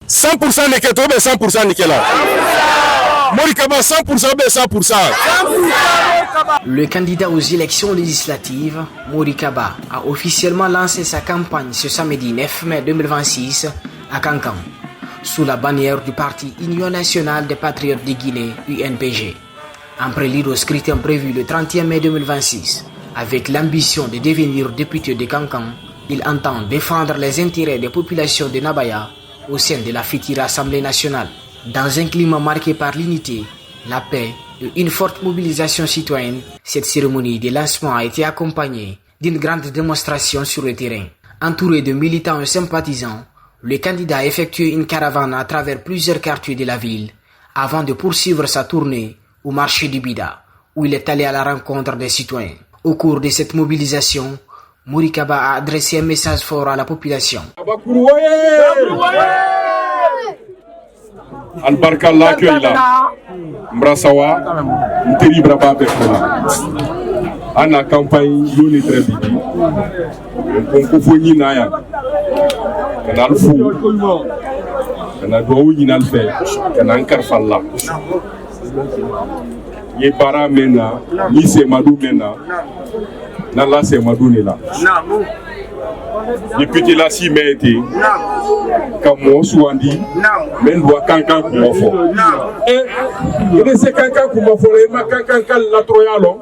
100% Neketo, 100% Nikela. Morikaba 100%, 100%. Le candidat aux élections législatives, Morikaba, a officiellement lancé sa campagne ce samedi 9 mai 2026 à Kankan, sous la bannière du parti Union nationale des patriotes de Guinée, UNPG. En prélude au scrutin prévu le 31 mai 2026, avec l'ambition de devenir député de Kankan, il entend défendre les intérêts des populations de Nabaya au sein de la future Assemblée nationale. Dans un climat marqué par l'unité, la paix et une forte mobilisation citoyenne, cette cérémonie de lancement a été accompagnée d'une grande démonstration sur le terrain. Entouré de militants et sympathisants, le candidat a effectué une caravane à travers plusieurs quartiers de la ville avant de poursuivre sa tournée au marché du Bida, où il est allé à la rencontre des citoyens. Au cours de cette mobilisation, Morikaba a adressé un message fort à la population. Albarka l'accueil là. Mbrasawa, Nteri Braba Pefla. Anna campagne, l'on est très vite. On confondit Naya. Canal Fou. Canal Douaou Yinal Fait. Canal Karfalla. Yepara Mena, ni se Madou Mena. Nala se Madou Nela. Député là si mérité. Comme moi Souandi, men doit Kankan Koumofo. Et c'est Kankan Koumofo, et ma Kankan la Troyalo.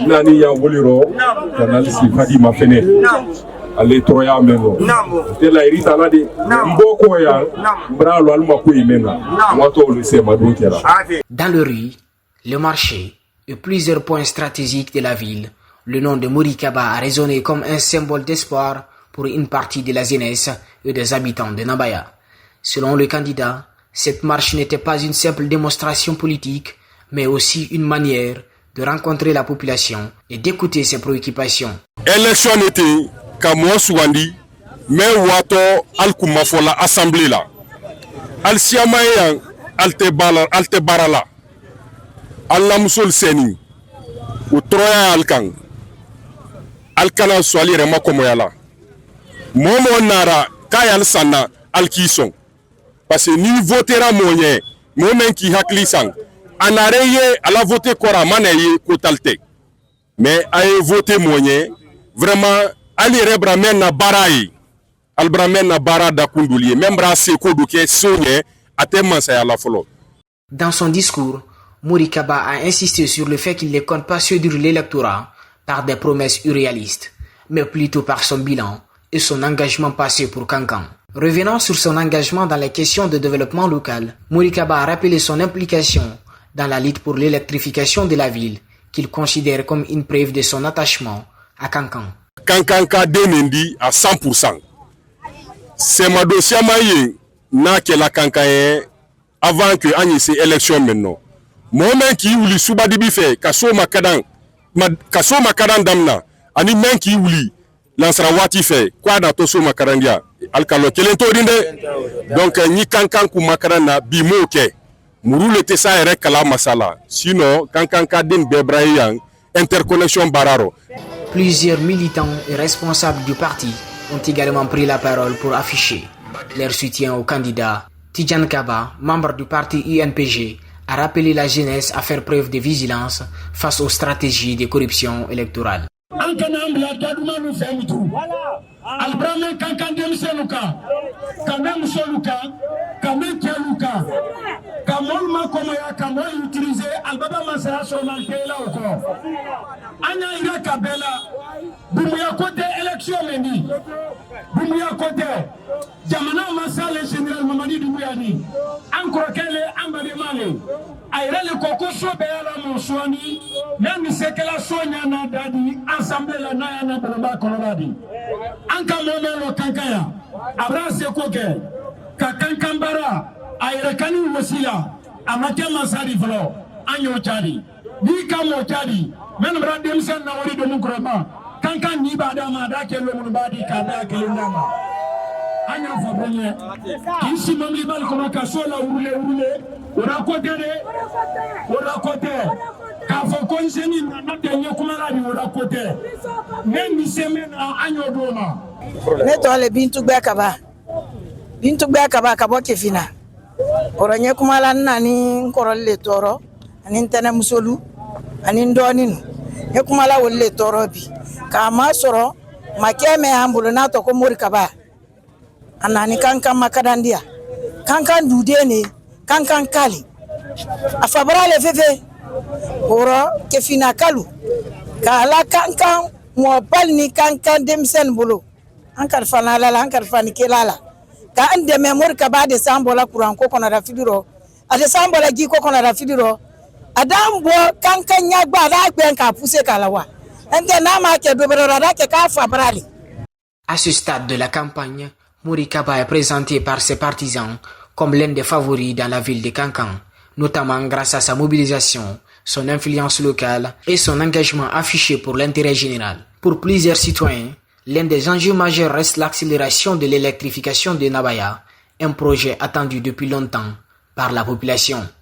Nani ya Woliro, Canal si Fadi ma fene. Allez Troya Meno. De la Irita là de Mboko ya, Bralo Almakou Imena. Moto le se Madou Kera. Dans le riz, le marché et plusieurs points stratégiques de la ville, le nom de Morikaba a résonné comme un symbole d'espoir pour une partie de la jeunesse et des habitants de Nabaya. Selon le candidat, cette marche n'était pas une simple démonstration politique, mais aussi une manière de rencontrer la population et d'écouter ses préoccupations. Élection était Kamo Souandi, mais Wato Al-Koumafo la assemblée là. Al-Siamayan Al-Tebarala. Al-Lamsoul Seni. Ou Troya Al-Kang. Al-Kana Swali Rema Komoyala. Momo Nara Kayal Sana Al-Kison. Parce que ni votera moyen, moment qui hakli sang. Anareye à la voter Kora Manaye Kotalte. Mais a voté moyen, vraiment, Ali Rebramen na Baraï. Albramen na Bara da Kundoulier. Même Braseko Douke Sonye, à Temansa à la Folo. Dans son discours, Morikaba a insisté sur le fait qu'il ne compte pas séduire l'électorat par des promesses irréalistes, mais plutôt par son bilan et son engagement passé pour Kankan. Revenant sur son engagement dans les questions de développement local, Morikaba a rappelé son implication dans la lutte pour l'électrification de la ville, qu'il considère comme une preuve de son attachement à Kankan. Kankan ka demendi à 100%. C'est ma dossier maïe na que la Kankan avant que Agnès élection maintenant. Moment qui ouli subadibi fait kaso makadan damna ani men qui ouli lansra wati fait quoi dans toso makarandia alkalo kelento dinde donc ni Kankan ku makarana bimoke murule tesa ere kala masala sinon Kankan ka den bebrayan interconnexion bararo. Plusieurs militants et responsables du parti ont également pris la parole pour afficher leur soutien au candidat. Tidjane Kaba, membre du parti UNPG, a rappelé la jeunesse à faire preuve de vigilance face aux stratégies de corruption électorale. Bumuya côté élection mendi Bumuya côté jamana masale général Mamadi Doumbouya encore kele ambade male ayra le koko sobe ala monswani nami sekela sonya na dadi assemblée la na na baba koloradi anka mono kankaya abrase koke ka kankambara ayra kani wasila amate masari flo anyo chadi ni kamo chadi men brandem sen na wori do mun krama Kankan ni bada ma da ke lo mun badi ka da ke ndama anya fo bonye kinsi mamli bal ko ka sola urule ora kote ka fo ko nseni na de nyokuma la di ora kote men mi semena anyo doma ne to le bintu gbe kaba Bintu Gbe Kaba Kabo Kefina. Oranye kumala nani nkorol le toro, ani ntene musolu, ani ndoninu. Nye kumala wolle toro bi. Ka ma soro makeme ambulo na to ko Mori Kaba. Anani kankan makadandia. Kankan dudene, kankan kali. Afabra le fefe. Oro Kefina kalu. Kala kankan mo bal ni kankan demsen bulu. Ankar fanala la ankar fanikela. Ka ande Mori Kaba de sambola kuran ko kono da fidiro ade sambola gi ko kono da fidiro adam bo kankan nyagba da gben ka pousse kalawa ande na ma ke dobero da ke ka fa brali. À ce stade de la campagne, Mori Kaba est présenté par ses partisans comme l'un des favoris dans la ville de Kankan, notamment grâce à sa mobilisation, son influence locale et son engagement affiché pour l'intérêt général. Pour plusieurs citoyens, l'un des enjeux majeurs reste l'accélération de l'électrification de Nabaya, un projet attendu depuis longtemps par la population.